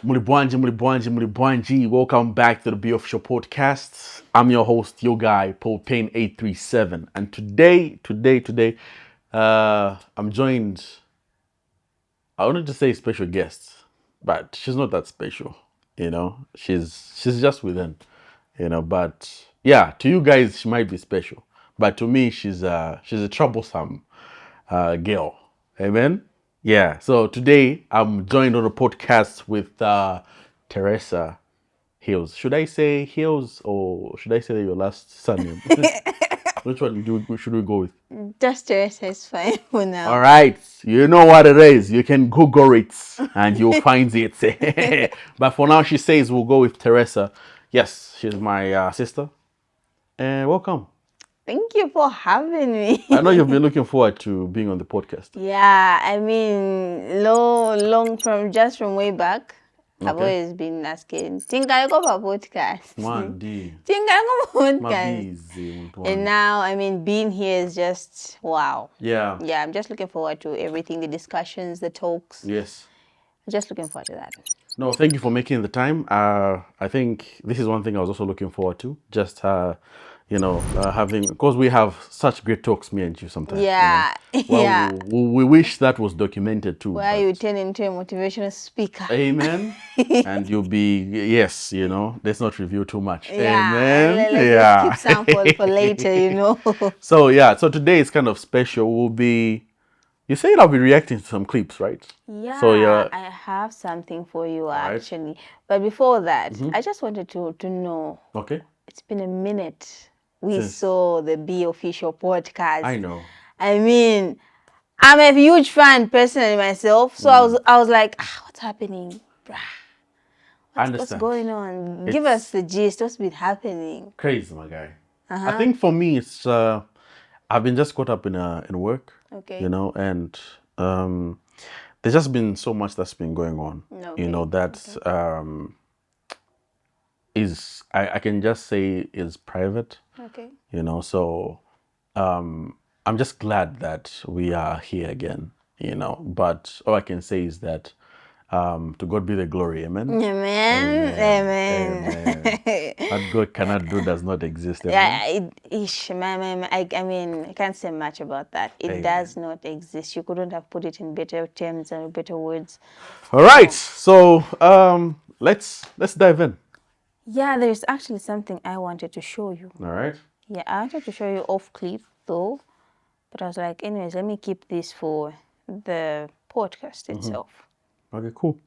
Mulibwanji. Welcome back to the BeOfficial podcast. I'm your host, your guy, Paul Payne 837. And today, I'm joined, I wanted to say special guest, but she's not that special, She's just within, but yeah, to you guys, she might be special. But to me, she's a troublesome girl. Amen. Yeah. So today I'm joined on a podcast with Teresa Hills. Should I say Hills or should I say your last surname? Which one should we go with? Just Teresa is fine for now. All right. You know what it is. You can Google it and you'll find it. But for now, she says we'll go with Teresa. Yes, she's my sister. And welcome. Thank you for having me. I know you've been looking forward to being on the podcast. Yeah, I mean, long from way back, I've Okay. always been asking, Tinka go for podcast. Mandi. Tinka go for podcast. Mabizi, And now, I mean, being here is just wow. Yeah. Yeah, I'm just looking forward to everything, the discussions, the talks. Yes. I'm just looking forward to that. No, thank you for making the time. I think this is one thing I was also looking forward to. Just having, because we have such great talks, me and you sometimes. Yeah, Well, yeah. we wish that was documented too. Where you turn into a motivational speaker. Amen. And you'll be, yes, let's not review too much. Yeah, Amen. let's keep some for later, So today is kind of special. You said I'll be reacting to some clips, right? Yeah, So yeah. I have something for you right. actually. But before that, I just wanted to know, Okay. it's been a minute we saw the BeOfficial podcast. I know. I mean, I'm a huge fan personally myself, so I was like, what's happening? Bruh? What's going on? Give us the gist. What's been happening? Crazy, my guy. I think for me, it's I've been just caught up in work. Okay. And there's just been so much that's been going on. Okay. That is I can just say is private. Okay. So I'm just glad that we are here again. But all I can say is that to God be the glory. Amen. Amen. What God cannot do does not exist. Amen? Yeah, I mean, I can't say much about that. It does not exist. You couldn't have put it in better terms and better words. All right, so let's dive in. Yeah, there's actually something I wanted to show you. All right. Yeah, I wanted to show you off clip though, but I was like, anyways, let me keep this for the podcast itself. Okay, cool.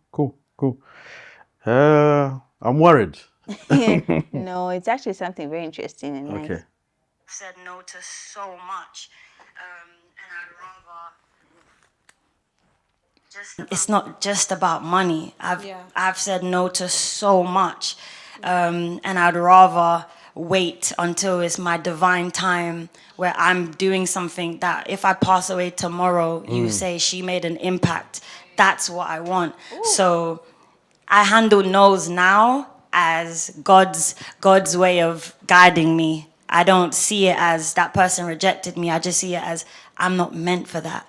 I'm worried. No, it's actually something very interesting and nice. Okay. Said no to so much, and I'd rather it's not just about money. I've said no to so much, and I'd rather wait until it's my divine time where I'm doing something that if I pass away tomorrow, you say she made an impact. That's what I want. Ooh. So I handle no's now as God's way of guiding me. I don't see it as that person rejected me. I just see it as I'm not meant for that.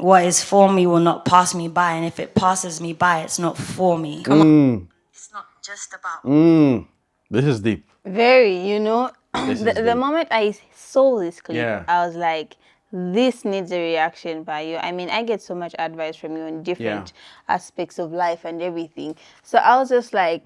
What is for me will not pass me by. And if it passes me by, it's not for me. Come on. It's not just about This is deep. Very, the moment I saw this clip, I was like, this needs a reaction by you. I mean, I get so much advice from you on different aspects of life and everything. So I was just like,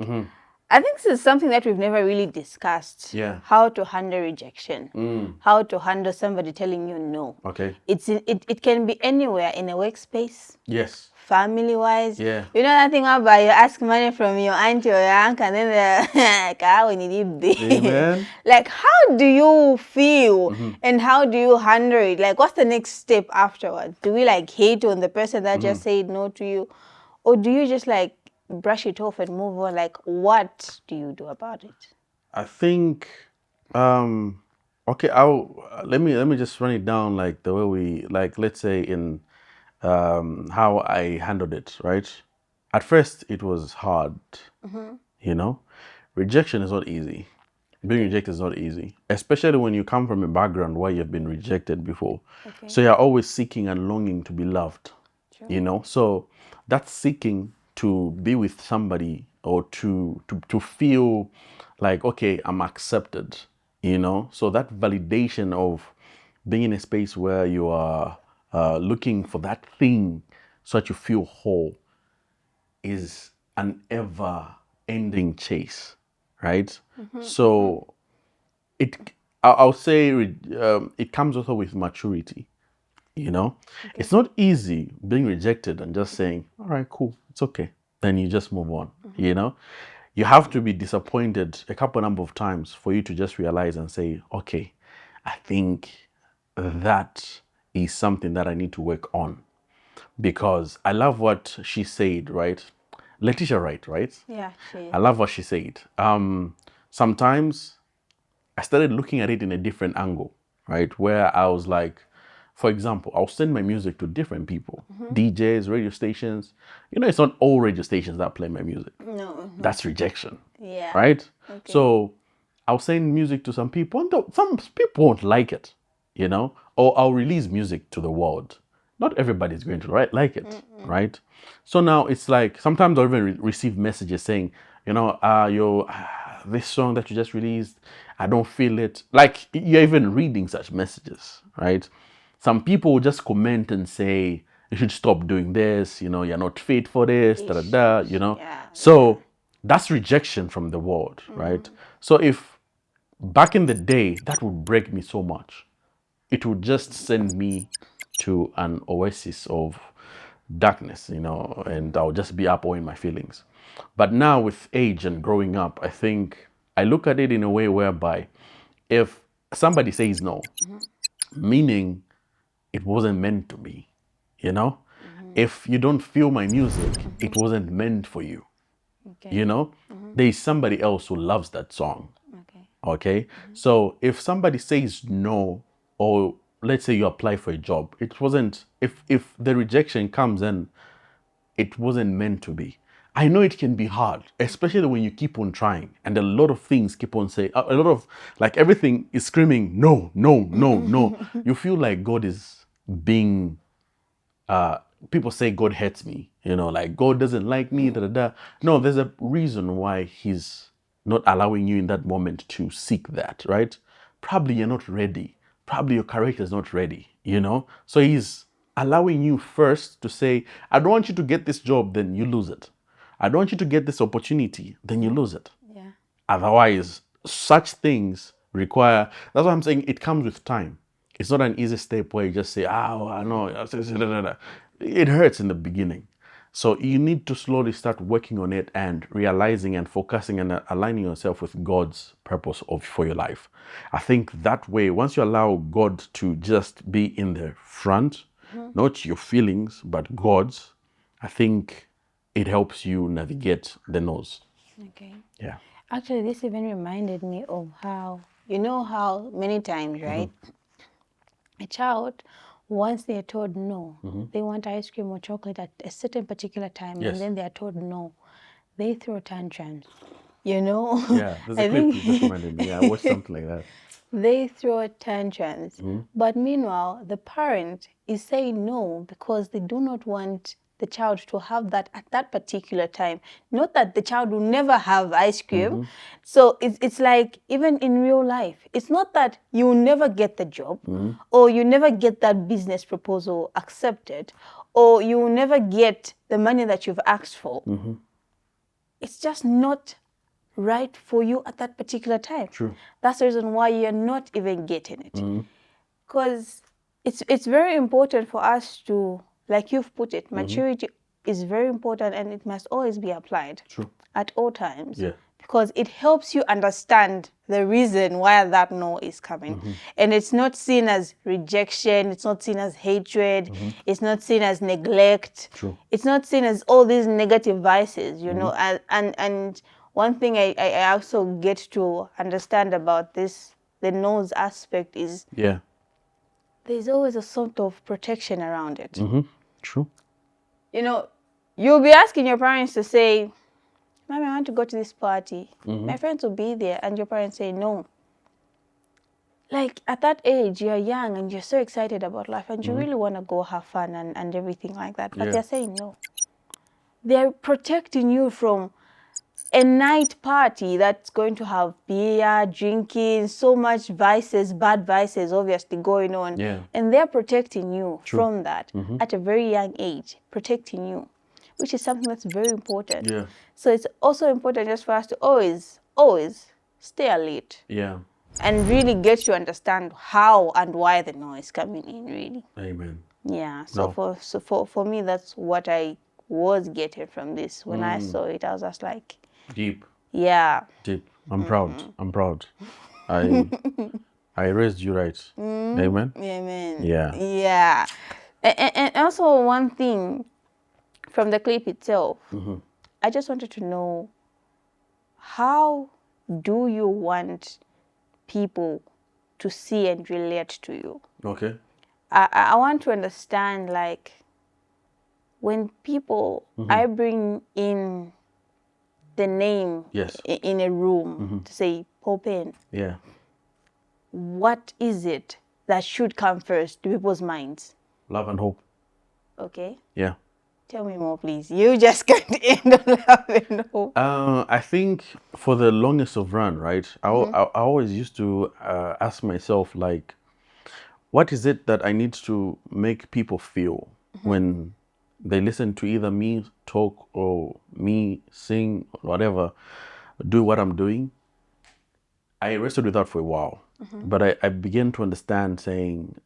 I think this is something that we've never really discussed. Yeah. How to handle rejection. How to handle somebody telling you no. Okay. It can be anywhere, in a workspace. Yes. Family-wise. Yeah. You know that thing about you ask money from your auntie or your uncle and then when you need Amen. Like, how do you feel and how do you handle it? Like, what's the next step afterwards? Do we hate on the person that just said no to you? Or do you just brush it off and move on? Like, what do you do about it? I think okay, let me just run it down the way we let's say in how I handled it, right? At first it was hard. Rejection is not easy. Being rejected is not easy, especially when you come from a background where you've been rejected before. Okay. So you're always seeking and longing to be loved. Sure. So that seeking to be with somebody or to feel like, okay, I'm accepted, you know? So that validation of being in a space where you are looking for that thing so that you feel whole is an ever-ending chase, right? So I'll say it comes also with maturity, you know? It's not easy being rejected and just saying, all right, cool, it's okay. Then you just move on, you know? You have to be disappointed a couple number of times for you to just realize and say, okay, I think that is something that I need to work on. Because I love what she said, right? Letitia Wright, right? Yeah, she is. I love what she said. Sometimes I started looking at it in a different angle, right? Where I was like, for example, I'll send my music to different people, DJs, radio stations. You know, it's not all radio stations that play my music. No. That's rejection, Yeah. right? Okay. So I'll send music to some people, and some people won't like it, you know? Or I'll release music to the world. Not everybody's going to like it, right? So now it's like sometimes I'll even receive messages saying, you know, this song that you just released, I don't feel it. Like you're even reading such messages, right? Some people will just comment and say, you should stop doing this, you know, you're not fit for this, da da da, you know. Yeah. So that's rejection from the world, right? So if back in the day, that would break me so much. It would just send me to an oasis of darkness, you know, and I'll just be up all in my feelings. But now with age and growing up, I think I look at it in a way whereby if somebody says no, meaning it wasn't meant to be, you know? If you don't feel my music, it wasn't meant for you, Okay. you know? There is somebody else who loves that song. Okay. Okay. So if somebody says no, or let's say you apply for a job, it wasn't, if the rejection comes in, it wasn't meant to be. I know it can be hard, especially when you keep on trying and a lot of things keep on saying, a lot of, like everything is screaming, no, no, no, no. You feel like God is being, people say God hates me, you know, like God doesn't like me, da da da. No, there's a reason why He's not allowing you in that moment to seek that, right? Probably you're not ready. Probably your character is not ready, you know? So He's allowing you first to say, I don't want you to get this job, then you lose it. I don't want you to get this opportunity, then you lose it. Yeah. Otherwise, such things require, that's why I'm saying it comes with time. It's not an easy step where you just say, oh, I know. It hurts in the beginning. So you need to slowly start working on it and realizing and focusing and aligning yourself with God's purpose for your life. I think that way, once you allow God to just be in the front, not your feelings, but God's, I think it helps you navigate the nose. Okay. Yeah. Actually, this even reminded me of how, you know how many times, right? A child, once they are told no, they want ice cream or chocolate at a certain particular time, Yes. and then they are told no, they throw tantrums. You know? Yeah, there's a I clip think you just reminded me. Yeah, I watched something like that. they throw tantrums. But meanwhile, the parent is saying no because they do not want the child to have that at that particular time. Not that the child will never have ice cream. So it's like, even in real life, it's not that you will never get the job or you never get that business proposal accepted or you will never get the money that you've asked for. It's just not right for you at that particular time. True. That's the reason why you're not even getting it. Because it's very important for us to, like you've put it, maturity is very important and it must always be applied. True. At all times. Yeah. Because it helps you understand the reason why that no is coming. And it's not seen as rejection, it's not seen as hatred, it's not seen as neglect. True. It's not seen as all these negative vices, you know. And one thing I also get to understand about this, the no's aspect, is Yeah. there's always a sort of protection around it. True. You know, you'll be asking your parents to say, Mommy, I want to go to this party. My friends will be there, and your parents say no. Like, at that age, you're young and you're so excited about life and you really want to go have fun and everything like that. But they're saying no. they're protecting you from a night party that's going to have beer, drinking, so much vices, bad vices obviously going on. Yeah. And they're protecting you True. from that at a very young age, protecting you, which is something that's very important. Yeah. So it's also important just for us to always stay alert. Yeah. And really get to understand how and why the noise coming in, really. Amen. Yeah. So for me, that's what I was getting from this. When I saw it, I was just like, Deep. yeah. Deep. I'm proud. I'm proud. I raised you right. Amen. Amen. Yeah. Yeah. And also one thing from the clip itself, I just wanted to know, how do you want people to see and relate to you? Okay. I want to understand, like, when people, I bring in the name in a room to say Popen, Yeah. what is it that should come first to people's minds? Love and hope. Okay. Yeah. Tell me more, please. You just can't end on love and hope. I think for the longest of run, right? I always used to ask myself, like, what is it that I need to make people feel when they listen to either me talk or me sing or whatever, do what I'm doing? I wrestled with that for a while, but I began to understand, saying,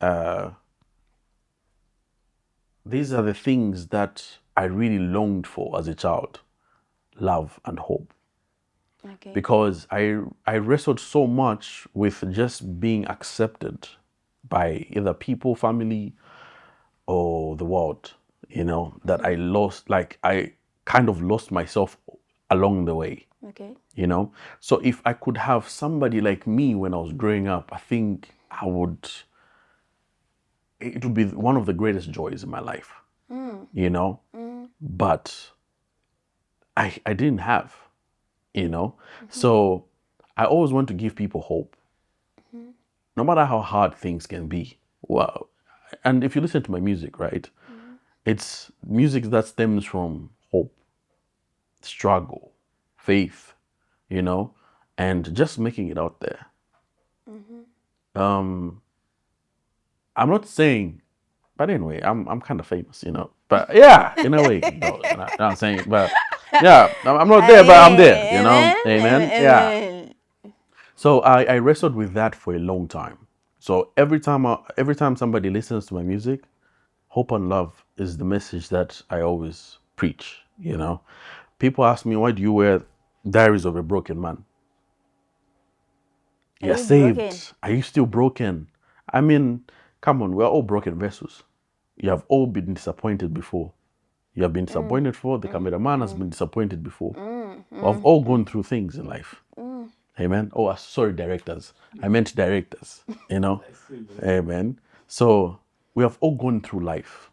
these are the things that I really longed for as a child: love and hope. Okay. Because I wrestled so much with just being accepted by either people, family, or the world, that I lost, like I kind of lost myself along the way, Okay. So if I could have somebody like me when I was growing up, I think it would be one of the greatest joys in my life, but I didn't have, so I always want to give people hope, no matter how hard things can be. Wow. And if you listen to my music, right, it's music that stems from hope, struggle, faith, and just making it out there. I'm not saying, but anyway, I'm kind of famous, But yeah, in a way, no, not saying, but yeah, I'm not there, but I'm there, Amen. Yeah. So I wrestled with that for a long time. So every time somebody listens to my music, hope and love is the message that I always preach, People ask me, why do you wear Diaries of a Broken Man? You're saved. Broken? Are you still broken? I mean, come on, we're all broken vessels. You have all been disappointed before. You have been disappointed before. The cameraman has been disappointed before. We've all gone through things in life. Amen. Oh, sorry, directors. I meant directors, Amen. So we have all gone through life.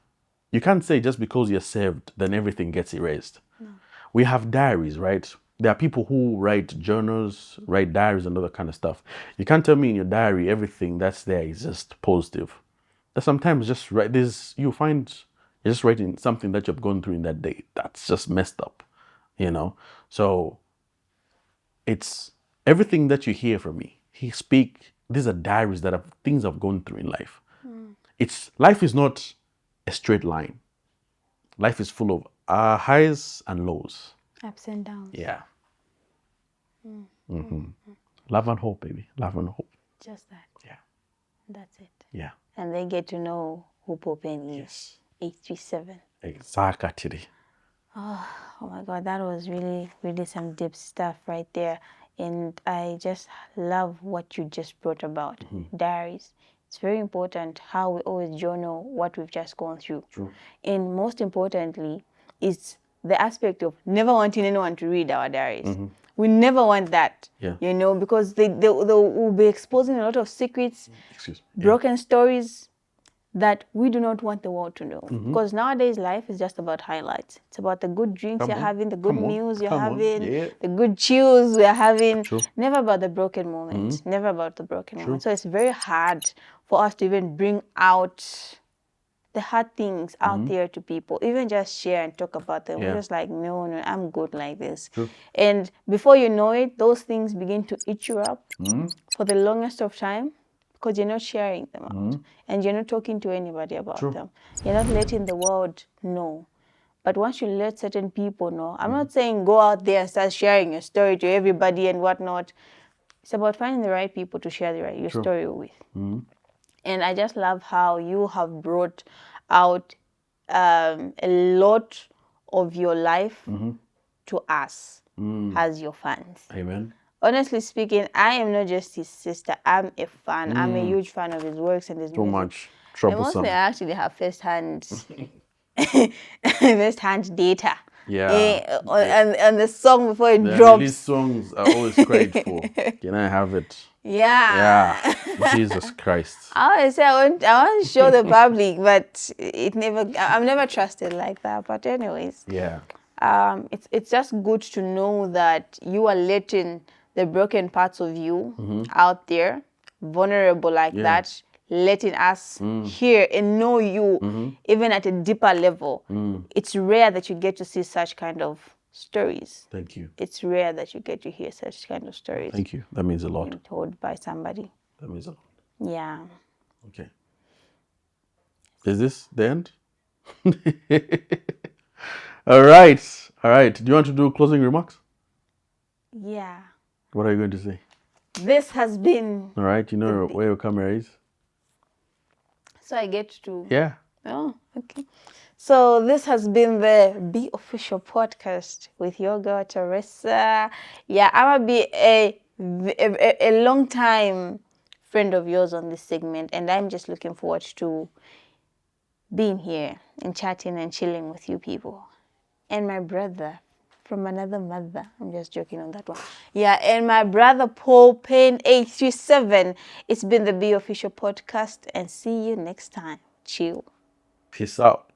You can't say just because you're saved, then everything gets erased. No. We have diaries, right? There are people who write journals, write diaries and all that kind of stuff. You can't tell me in your diary everything that's there is just positive. That sometimes just write this, you find you're just writing something that you've gone through in that day. That's just messed up, So it's everything that you hear from me. These are diaries that things I've gone through in life. Life is not a straight line. Life is full of highs and lows. Ups and downs. Yeah. Love and hope, baby. Love and hope. Just that. Yeah. That's it. Yeah. And they get to know who Popen is. Yes. 837. Exactly. Oh my God, that was really, really some deep stuff right there. And I just love what you just brought about. Diaries. It's very important how we always journal what we've just gone through. True. And most importantly, it's the aspect of never wanting anyone to read our diaries. We never want that, because they will be exposing a lot of secrets, broken stories that we do not want the world to know. Because nowadays life is just about highlights. It's about the good drinks you're having, the good meals you're having, the good chills we're having. True. Never about the broken moments. Never about the broken moments. So it's very hard for us to even bring out the hard things out there to people, even just share and talk about them. We're just like, no, I'm good like this. True. And before you know it, those things begin to eat you up for the longest of time because you're not sharing them out and you're not talking to anybody about them. You're not letting the world know. But once you let certain people know, I'm not saying go out there and start sharing your story to everybody and whatnot. It's about finding the right people to share your story with. And I just love how you have brought out a lot of your life to us as your fans. Amen. Honestly speaking, I am not just his sister. I'm a fan. I'm a huge fan of his works and his music. Too much troublesome. And mostly I actually have first-hand data. Yeah. And the song before it The drops. release songs are always grateful. Can I have it? Yeah. Jesus Christ. I always say I want to show the public, but I'm never trusted like that. But anyways, Yeah. it's just good to know that you are letting the broken parts of you out there, vulnerable like that, letting us hear and know you even at a deeper level. It's rare that you get to see such kind of stories. Thank you. It's rare that you get to hear such kind of stories. Thank you. That means a lot. Being told by somebody. That means a lot. Yeah. Okay. Is this the end? All right. All right. Do you want to do closing remarks? Yeah. What are you going to say? This has been... All right. You know where your camera is? So I get to... Yeah. Oh, okay. So this has been the BeOfficial podcast with your girl, Teresa. Yeah, I'm going to be a long time friend of yours on this segment, and I'm just looking forward to being here and chatting and chilling with you people. And my brother from another mother. I'm just joking on that one. Yeah, and my brother Paul Payne 837. It's been the BeOfficial podcast, and see you next time. Chill. Peace out.